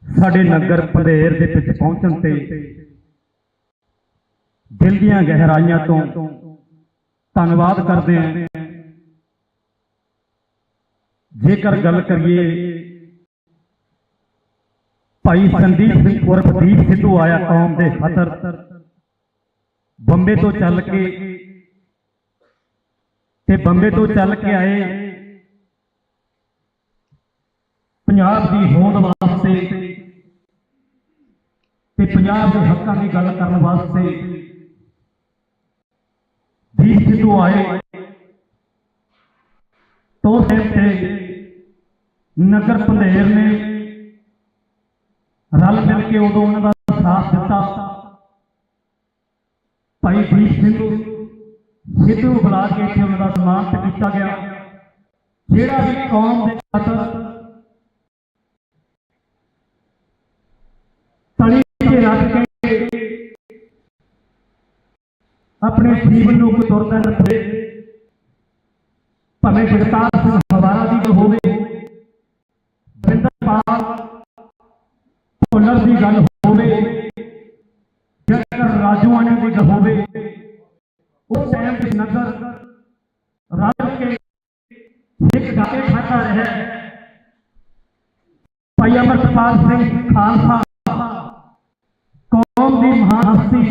ਸਾਡੇ ਨਗਰ ਪੰਧੇਰ ਦੇ ਵਿੱਚ ਪਹੁੰਚਣ ਤੇ ਦਿਲ ਦੀਆਂ ਗਹਿਰਾਈਆਂ ਤੋਂ ਧੰਨਵਾਦ ਕਰਦੇ ਹਾਂ। ਜੇਕਰ ਗੱਲ ਕਰੀਏ ਭਾਈ ਸੰਦੀਪ ਸਿੰਘ ਉਰਫ ਦੀਪ ਸਿੱਧੂ ਆਇਆ ਕੌਮ ਦੇ ਖਾਤਰ ਬੰਬੇ ਤੋਂ ਚੱਲ ਕੇ ਆਏ ਪੰਜਾਬ ਦੀ ਹੋਂਦ ਵਾਸਤੇ ਤੇ ਪੰਜਾਬ ਦੇ ਹੱਕਾਂ ਦੀ ਗੱਲ ਕਰਨ ਵਾਸਤੇ ਦੀਪ ਸਿੱਧੂ ਆਏ ਤੋਂ ਤੇ ਨਗਰ ਪੰਧੇਰ ਨੇ ਰਲ ਮਿਲ ਕੇ ਉਦੋਂ ਉਹਨਾਂ ਦਾ ਸਾਥ ਦਿੱਤਾ। ਭਾਈ ਦੀਪ ਸਿੱਧੂ ਬੁਲਾ ਕੇ ਇੱਥੇ ਉਹਨਾਂ ਦਾ ਸਨਮਾਨ ਕੀਤਾ ਗਿਆ। ਜਿਹੜਾ ਵੀ ਕੌਮ ਦੇ ਖਾਤਰ ਤਲੀ ਤੇ ਰੱਖ ਕੇ ਆਪਣੇ ਜੀਵਨ ਨੂੰ ਤੁਰਦਾ ਰੱਖੇ, ਭਾਵੇਂ ਜਗਤਾਰ ਸਿੰਘ ਹਵਾਰਾ ਦੀ ਗੱਲ ਹੋਵੇ, ਬਿੰਦਰਪਾਲ ਭੁੱਲਰ ਦੀ ਗੱਲ ਹੋਵੇ, ਜੇਕਰ ਰਾਜੂਆਣੇ ਦੀ ਗੱਲ ਹੋਵੇ, ਉਸ ਟਾਈਮ ਦੇ ਨਗਰ ਰਲ ਕੇ ਇੱਕ ਗਾਕੇ ਖਾਤਾ ਰਿਹਾ। ਭਾਈ ਅਮਰਪਾਲ ਸਿੰਘ ਖਾਲਸਾ ਕੌਮ ਦੀ ਮਹਾਨ ਹਸਤੀ,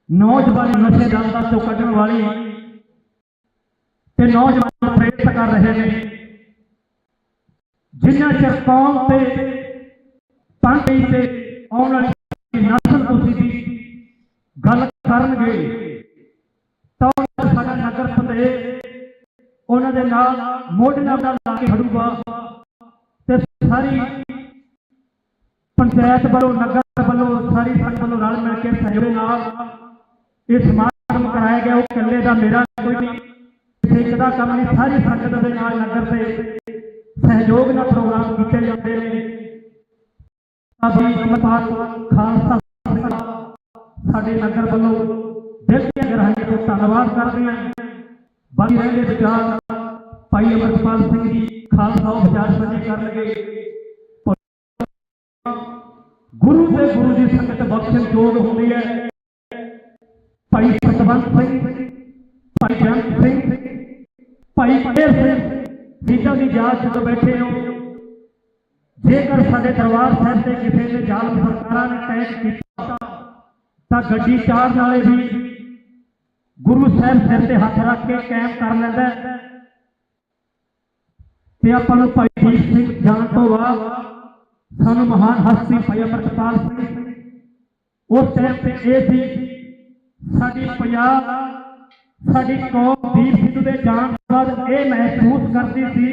ਨੌਜਵਾਨ ਨਸ਼ੇ ਦਲਦਲ ਤੋਂ ਕੱਢਣ ਵਾਲੀ ਤੇ ਨੌਜਵਾਨ ਪ੍ਰੇਰਿਤ ਕਰ ਰਹੇ ਨੇ। ਜਿੰਨਾ ਚਿਰ ਕੌਮ ਤੇ ਪੰਥ ਤੇ ਆਉਣ ਵਾਲੀ ਨਸਲ ਤੁਸੀਂ ਦੀ ਗੱਲ ਕਰਨਗੇ ਤਾਂ ਸਾਡਾ ਨਗਰ ਪੰਧੇਰ ਉਹਨਾਂ ਦੇ ਨਾਲ ਮੋਢੇ ਨਾਲ ਲਾ ਕੇ ਖੜੂਗਾ ਤੇ ਸਾਰੀ ਪੰਚਾਇਤ ਵੱਲੋਂ, ਨਗਰ ਵੱਲੋਂ, ਸਾਰੀ ਸੰਗਤ ਵੱਲੋਂ ਰਲ ਮਿਲ ਕੇ ਸਹਿਯੋਗ ਨਾਲ ਇਹ ਸਮਾਗਮ ਕਰਾਇਆ ਗਿਆ। ਉਹ ਇਕੱਲੇ ਦਾ ਮੇਰਾ ਕੋਈ ਨਹੀਂ, ਇੱਕ ਦਾ ਕੰਮ ਨਹੀਂ, ਸਾਰੀ ਸੰਗਤ ਦੇ ਨਾਲ ਨਗਰ ਦੇ ਸਹਿਯੋਗ ਨਾਲ ਪ੍ਰੋਗਰਾਮ ਕੀਤੇ ਜਾਂਦੇ ਨੇ। ਅਮਰਪਾਲ ਖਾਲਸਾ ਸਾਡੇ ਨਗਰ ਵੱਲੋਂ ਦਿਲ ਦੀਆਂ ਗਹਿਰਾਈਆਂ ਤੋਂ ਧੰਨਵਾਦ ਕਰਦੇ ਹਾਂ। ਬਾਕੀ ਰਹਿੰਦੇ ਵਿਚਾਰ ਭਾਈ ਅਮਰਪਾਲ ਸਿੰਘ ਜੀ ਖਾਲਸਾ ਉਹ ਵਿਚਾਰ ਸਾਂਝੇ ਕਰਨਗੇ। ਗੁਰੂ ਤੇ ਗੁਰੂ ਦੀ ਸੰਗਤ ਬਖਸ਼ਣ ਯੋਗ ਹੁੰਦੀ ਹੈ। ਭਾਈ ਸਤਵੰਤ ਸਿੰਘ, ਭਾਈ ਜੰਤ ਸਿੰਘ, ਭਾਈ ਪਟੇਲ ਸਿੰਘ ਜਿੱਦਾਂ ਦੀ ਯਾਦ ਜਦੋਂ ਬੈਠੇ ਹੋ, ਜੇਕਰ ਸਾਡੇ ਦਰਬਾਰ ਸਾਹਿਬ ਤੇ ਕਿਸੇ ਨੇ ਜ਼ਾਲਮ ਸਰਕਾਰਾਂ ਨੇ ਅਟੈਕ ਕੀਤਾ ਤਾਂ ਗੱਡੀ ਚਾੜਨ ਵਾਲੇ ਵੀ ਗੁਰੂ ਸਾਹਿਬ ਸਿਰ ਤੇ ਹੱਥ ਰੱਖ ਕੇ ਕਾਇਮ ਕਰ ਲੈਂਦਾ ਤੇ ਆਪਾਂ ਨੂੰ ਭਾਈ ਦੀਪ ਸਿੰਘ ਜਾਣ ਤੋਂ ਬਾਅਦ ਸਾਨੂੰ ਮਹਾਨ ਹਸਤੀ ਭਾਈ ਅਮਰਪਾਲ ਸਿੰਘ, ਉਸ ਟਾਈਮ ਤੇ ਇਹ ਸੀ ਸਾਡੀ ਪੰਜਾਬ, ਸਾਡੀ ਕੌਮ ਦੀਪ ਸਿੱਧੂ ਦੇ ਜਾਣ ਤੋਂ ਬਾਅਦ ਇਹ ਮਹਿਸੂਸ ਕਰਦੀ ਸੀ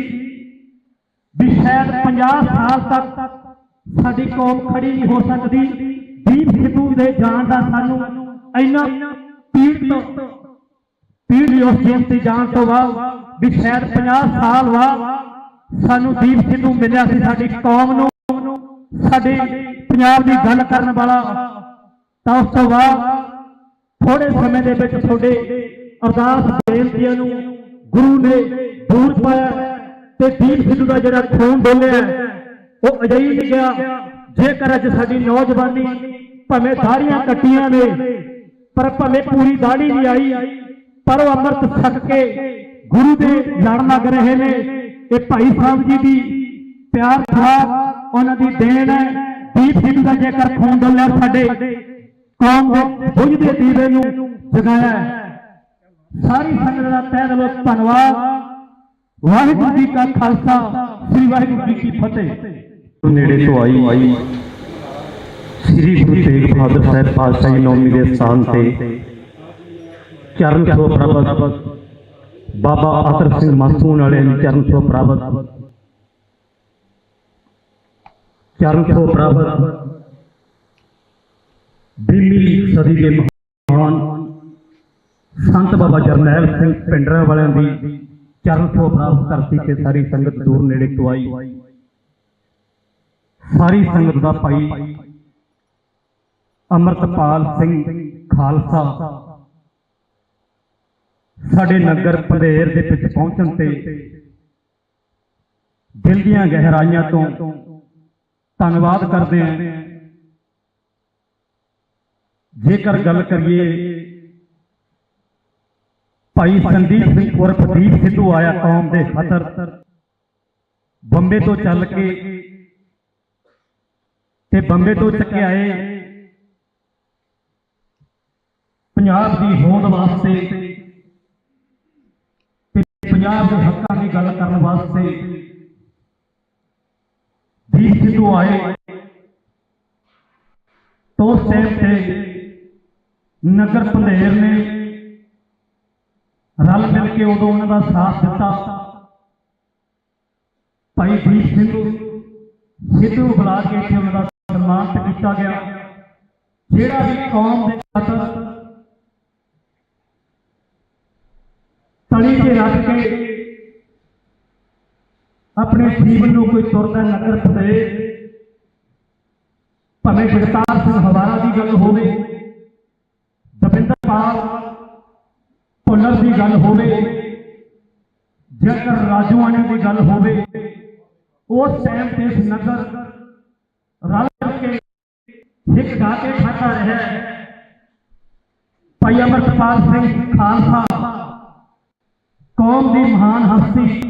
ਵੀ ਸ਼ਾਇਦ 50 ਸਾਲ ਤੱਕ ਸਾਡੀ ਕੌਮ ਖੜੀ ਨਹੀਂ ਹੋ ਸਕਦੀ। ਦੀਪ ਸਿੱਧੂ ਦੇ ਜਾਣ ਦਾ ਸਾਨੂੰ ਇੰਨਾ ਪੀੜ ਉਸ ਦਿਨ ਤੇ ਜਾਣ ਤੋਂ ਬਾਅਦ ਵੀ ਸ਼ਾਇਦ 50 ਸਾਲ ਬਾਅਦ ਸਾਨੂੰ ਦੀਪ ਸਿੱਧੂ ਮਿਲਿਆ ਸੀ, ਸਾਡੀ ਕੌਮ ਨੂੰ, ਸਾਡੇ ਪੰਜਾਬ ਦੀ ਗੱਲ ਕਰਨ ਵਾਲਾ। ਤਾਂ ਉਸ ਤੋਂ ਬਾਅਦ ਥੋੜੇ ਸਮੇਂ ਦੇ ਵਿੱਚ ਤੁਹਾਡੇ ਅਰਦਾਸ ਬੇਨਤੀਆਂ ਨੂੰ ਗੁਰੂ ਨੇ ਦੂਰ ਪਾਇਆ ਤੇ ਦੀਪ ਸਿੱਧੂ ਦਾ ਜਿਹੜਾ ਖੂਨ ਡੋਲਿਆ ਉਹ ਅਜਿਹੀ ਨਹੀਂ ਗਿਆ। ਜੇਕਰ ਅੱਜ ਸਾਡੀ ਨੌਜਵਾਨੀ ਭਾਵੇਂ ਦਾੜੀਆਂ ਕੱਟੀਆਂ ਨੇ ਪਰ ਭਾਵੇਂ ਪੂਰੀ ਦਾੜੀ ਨਹੀਂ ਆਈ, ਪਰ ਉਹ ਅੰਮ੍ਰਿਤ ਛਕ ਕੇ ਗੁਰੂ ਦੇ ਲੜ ਲੱਗ ਰਹੇ ਨੇ। ਇਹ ਭਾਈ ਸਾਹਿਬ ਜੀ ਦੀ ਪਿਆਰ ਖੁਰਾਕ ਉਹਨਾਂ ਦੀ ਦੇਣ ਹੈ। ਦੀਪ ਸਿੱਧੂ ਦਾ ਜੇਕਰ ਖੂਨ ਡੋਲਿਆ, ਸਾਡੇ ਕੌਮ ਦੇ ਬੁਝਦੇ ਦੀਵੇ ਨੂੰ ਜਗਾਇਆ। ਸਾਰੀ ਸੰਗਤ ਦਾ ਤਹਿ ਦਿਲੋਂ ਧੰਨਵਾਦ। ਵਾਹਿਗੁਰੂ ਜੀ ਕਾ ਖਾਲਸਾ, ਸ੍ਰੀ ਵਾਹਿਗੁਰੂ ਜੀ ਕੀ ਫਤਿਹ। ਨੇੜੇ ਤੋਂ ਆਈ ਸ੍ਰੀ ਗੁਰੂ ਤੇਗ ਬਹਾਦਰ ਸਾਹਿਬ ਪਾਤਸ਼ਾਹੀ ਨੌਮੀ ਦੇ ਸਥਾਨ ਤੇ ਚਰਨ ਛੋਹ ਪ੍ਰਾਪਤ ਬਾਬਾ ਅਤਰ ਸਿੰਘ ਮਾਸੂਨ ਵਾਲੇ ਦੀ ਚਰਨ ਛੋਹ ਪ੍ਰਾਪਤ ਵੀਹਵੀਂ ਸਦੀ ਦੇ ਮਹਾਨ ਸੰਤ ਬਾਬਾ ਜਰਨੈਲ ਸਿੰਘ ਪਿੰਡਰਾ ਵਾਲਿਆਂ ਦੀ ਚਰਨ ਛੋਹ ਪ੍ਰਾਪਤ ਧਰਤੀ ਤੇ ਸਾਰੀ ਸੰਗਤ ਦੂਰ ਨੇੜੇ ਤੋਂ ਆਈ। ਸਾਰੀ ਸੰਗਤ ਦਾ ਭਾਈ ਅਮਰਪਾਲ ਸਿੰਘ ਖਾਲਸਾ ਸਾਡੇ ਨਗਰ ਪੰਧੇਰ ਦੇ ਵਿੱਚ ਪਹੁੰਚਣ ਤੇ ਦਿਲ ਦੀਆਂ ਗਹਿਰਾਈਆਂ ਤੋਂ ਧੰਨਵਾਦ ਕਰਦੇ ਹਾਂ। ਜੇਕਰ ਗੱਲ ਕਰੀਏ ਭਾਈ ਸੰਦੀਪ ਸਿੰਘ ਉਰਫ ਦੀਪ ਸਿੱਧੂ ਆਇਆ ਕੌਮ ਦੇ ਖਾਤਰ ਬੰਬੇ ਤੋਂ ਚੱਲ ਕੇ ਤੇ ਬੰਬੇ ਤੋਂ ਚੱਕੇ ਆਏ ਪੰਜਾਬ ਦੀ ਹੋਂਦ ਵਾਸਤੇ ਤੇ ਪੰਜਾਬ ਦੇ ਹੱਕਾਂ ਦੀ ਗੱਲ ਕਰਨ ਵਾਸਤੇ ਦੀਪ ਸਿੱਧੂ ਆਏ ਤੋਂ ਉਸ ਟਾਈਮ ਤੇ ਨਗਰ ਪੰਧੇਰ ਨੇ ਰਲ ਮਿਲ ਕੇ ਉਦੋਂ ਉਹਨਾਂ ਦਾ ਸਾਥ ਦਿੱਤਾ। ਭਾਈ ਦੀਪ ਸਿੱਧੂ ਨੂੰ ਬੁਲਾ ਕੇ ਇੱਥੇ ਉਹਨਾਂ ਦਾ ਸਨਮਾਨ ਕੀਤਾ ਗਿਆ। ਜਿਹੜਾ ਵੀ ਕੌਮ ਦੇ ਖਾਤਰ ਤਲੀ ਤੇ ਰੱਖ ਕੇ ਆਪਣੇ ਜੀਵਨ ਨੂੰ ਕੋਈ ਤੁਰਦਾ ਨਗਰ ਪੰਧੇਰ, ਭਾਵੇਂ ਜਗਤਾਰ ਸਿੰਘ ਹਵਾਰਾ ਦੀ ਗੱਲ ਹੋਵੇ, ਦਵਿੰਦਰਪਾਲ ਭੁੱਲਰ ਦੀ ਗੱਲ ਹੋਵੇ, ਜੇਕਰ ਰਾਜੂਆਣੀ ਦੀ ਗੱਲ ਹੋਵੇ, ਉਸ ਟਾਈਮ ਤੇ ਇਸ ਨਗਰ ਰਲ ਕੇ ਇੱਕ ਗਾ ਕੇ ਖਾਤਾ ਰਿਹਾ। ਭਾਈ ਅਮਰਪਾਲ ਸਿੰਘ ਖਾਲਸਾ ਕੌਮ ਦੀ ਮਹਾਨ ਹਸਤੀ,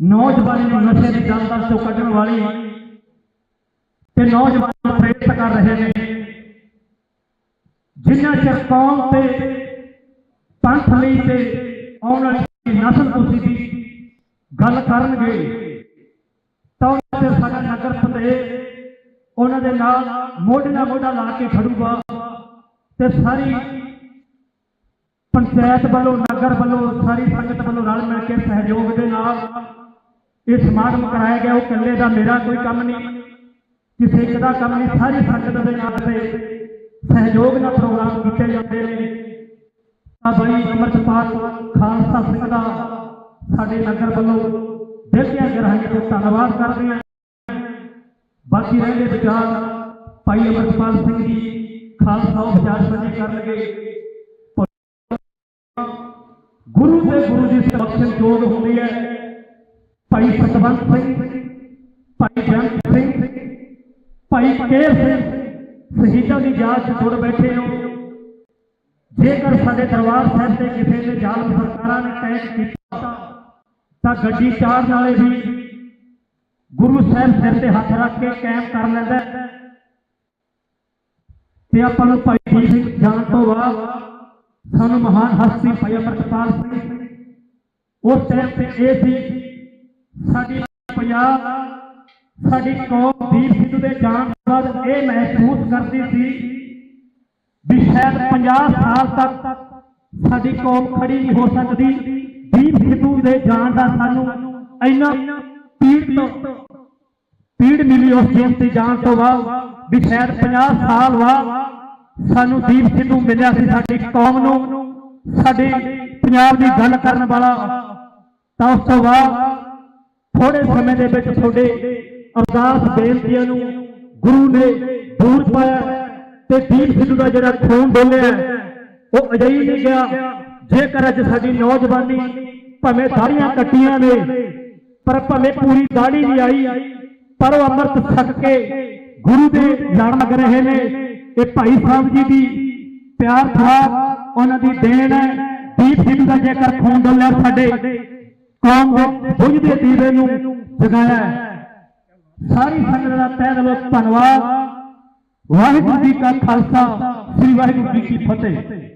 ਨੌਜਵਾਨੀ ਨੂੰ ਨਸ਼ੇ ਦੀ ਦਲਦਲ ਤੋਂ ਕੱਢਣ ਵਾਲੀ ਤੇ ਨੌਜਵਾਨ ਨੂੰ ਪ੍ਰੇਰਿਤ ਕਰ ਰਹੇ ਨੇ। ਜਿੰਨਾ ਚਿਰ ਕੌਮ ਤੇ ਪੰਥ ਲਈ ਤੇ ਆਉਣ ਵਾਲੀ ਨਸਲ ਕੁਸ਼ੀ ਦੀ ਗੱਲ ਕਰਨਗੇ ਤਾਂ ਉਹਨਾਂ ਦੇ ਸਾਡਾ ਨਗਰ ਪੰਧੇਰ ਉਹਨਾਂ ਦੇ ਨਾਲ ਮੋਢੇ ਨਾਲ ਮੋਢਾ ਲਾ ਕੇ ਖੜੂਗਾ ਤੇ ਸਾਰੀ ਪੰਚਾਇਤ ਵੱਲੋਂ, ਨਗਰ ਵੱਲੋਂ, ਸਾਰੀ ਸੰਗਤ ਵੱਲੋਂ ਰਲ ਮਿਲ ਕੇ ਸਹਿਯੋਗ ਦੇ ਨਾਲ ਇਹ ਸਮਾਗਮ ਕਰਾਇਆ ਗਿਆ। ਉਹ ਇਕੱਲੇ ਦਾ ਮੇਰਾ ਕੋਈ ਕੰਮ ਨਹੀਂ, ਕਿਸੇ ਇੱਕ ਦਾ ਕੰਮ ਨਹੀਂ, ਸਾਰੀ ਸੰਗਤ ਦੇ ਨਾਲ ਤੇ ਸਹਿਯੋਗ ਨਾਲ ਪ੍ਰੋਗਰਾਮ ਕੀਤੇ ਜਾਂਦੇ ਨੇ। ਭਾਈ ਅਮਰਪਾਲ ਖਾਲਸਾ ਸਿੰਘ ਦਾ ਸਾਡੇ ਨਗਰ ਵੱਲੋਂ ਦਿਲ ਦੀਆਂ ਗਹਿਰਾਈਆਂ ਤੋਂ ਧੰਨਵਾਦ ਕਰਦੇ ਹਾਂ। ਬਾਕੀ ਰਹਿੰਦੇ ਵਿਚਾਰ ਭਾਈ ਅਮਰਪਾਲ ਸਿੰਘ ਜੀ ਖਾਲਸਾ ਉਹ ਵਿਚਾਰ ਸਾਂਝੇ ਕਰਨਗੇ। ਗੁਰੂ ਤੇ ਗੁਰੂ ਦੀ ਬਖਸ਼ਿਸ਼ ਜੋਗ ਹੁੰਦੀ ਹੈ। ਭਾਈ ਸਤਵੰਤ ਸਿੰਘ, ਭਾਈ ਜੰਗ ਸਿੰਘ, ਭਾਈ ਕੇਰ ਸਿੰਘ ਸ਼ਹੀਦਾਂ ਦੀ ਯਾਦ 'ਚ ਜੁੜ ਬੈਠੇ ਹੋ। ਜੇਕਰ ਸਾਡੇ ਦਰਬਾਰ ਸਾਹਿਬ ਤੇ ਕਿਸੇ ਨੇ ਜ਼ਾਲਮ ਸਰਕਾਰਾਂ ਨੇ ਅਟੈਕ ਕੀਤਾ ਤਾਂ ਗੱਡੀ ਚਾੜਨ ਵਾਲੇ ਵੀ ਗੁਰੂ ਸਾਹਿਬ ਸਿਰ ਤੇ ਹੱਥ ਰੱਖ ਕੇ ਕਾਇਮ ਕਰ ਲੈਂਦਾ ਤੇ ਆਪਾਂ ਨੂੰ ਭਾਈ ਦੀਪ ਸਿੰਘ ਜਾਣ ਤੋਂ ਬਾਅਦ ਸਾਨੂੰ ਮਹਾਨ ਹਸਤੀ ਭਾਈ ਅਮਰਪਾਲ ਸਿੰਘ ਉਸ ਟਾਈਮ ਤੇ ਇਹ ਸੀ ਸਾਡੀ ਪੰਜਾਬ, ਸਾਡੀ ਕੌਮ ਦੀਪ ਸਿੱਧੂ ਦੇ ਜਾਣ ਤੋਂ ਬਾਅਦ ਇਹ ਮਹਿਸੂਸ ਕਰਦੀ ਸੀ ਵੀ ਸ਼ਾਇਦ 50 ਸਾਲ ਤੱਕ ਸਾਡੀ ਕੌਮ ਖੜੀ ਨਹੀਂ ਹੋ ਸਕਦੀ। ਦੀਪ ਸਿੱਧੂ ਦੇ ਜਾਣ ਦਾ ਸਾਨੂੰ ਇੰਨਾ ਪੀੜ ਮਿਲੀ ਉਸ ਦਿਨ ਤੇ ਜਾਣ ਤੋਂ ਬਾਅਦ ਵੀ ਸ਼ਾਇਦ 50 ਸਾਲ ਬਾਅਦ ਸਾਨੂੰ ਦੀਪ ਸਿੱਧੂ ਮਿਲਿਆ ਸੀ, ਸਾਡੀ ਕੌਮ ਨੂੰ, ਸਾਡੇ ਪੰਜਾਬ ਦੀ ਗੱਲ ਕਰਨ ਵਾਲਾ। ਤਾਂ ਉਸ ਤੋਂ ਬਾਅਦ ਥੋੜੇ ਸਮੇਂ ਦੇ ਵਿੱਚ ਤੁਹਾਡੇ ਅਰਦਾਸ ਬੇਨਤੀਆਂ ਨੂੰ ਗੁਰੂ ਨੇ ਦੂਰ ਪਾਇਆ ਤੇ ਦੀਪ ਸਿੱਧੂ ਦਾ ਜਿਹੜਾ ਖੂਨ ਡੋਲਿਆ ਉਹ ਅਜਿਹੀ ਨਹੀਂ ਗਿਆ। ਜੇਕਰ ਅੱਜ ਸਾਡੀ ਨੌਜਵਾਨੀ ਭਾਵੇਂ ਦਾੜੀਆਂ ਕੱਟੀਆਂ ਨੇ ਪਰ ਭਾਵੇਂ ਪੂਰੀ ਦਾੜੀ ਨਹੀਂ ਆਈ ਪਰ ਉਹ ਅੰਮ੍ਰਿਤ ਛਕ ਕੇ ਗੁਰੂ ਦੇ ਲੜ ਲੱਗ ਰਹੇ ਨੇ। ਇਹ ਭਾਈ ਸਾਹਿਬ ਜੀ ਦੀ ਪਿਆਰ ਥਾ, ਉਹਨਾਂ ਦੀ ਦੇਣ ਹੈ। ਦੀਪ ਸਿੱਧੂ ਦਾ ਜੇਕਰ ਖੂਨ ਡੋਲਿਆ ਸਾਡੇ ਕੌਮ ਦੇ ਬੁਝਦੇ ਦੀਵੇ ਨੂੰ ਜਗਾਇਆ। ਸਾਰੀ ਸੰਗਤ ਦਾ ਤਹਿ ਦਿਲੋਂ ਧੰਨਵਾਦ। ਵਾਹਿਗੁਰੂ ਜੀ ਕਾ ਖਾਲਸਾ, ਸ੍ਰੀ ਵਾਹਿਗੁਰੂ ਜੀ ਕੀ ਫਤਿਹ।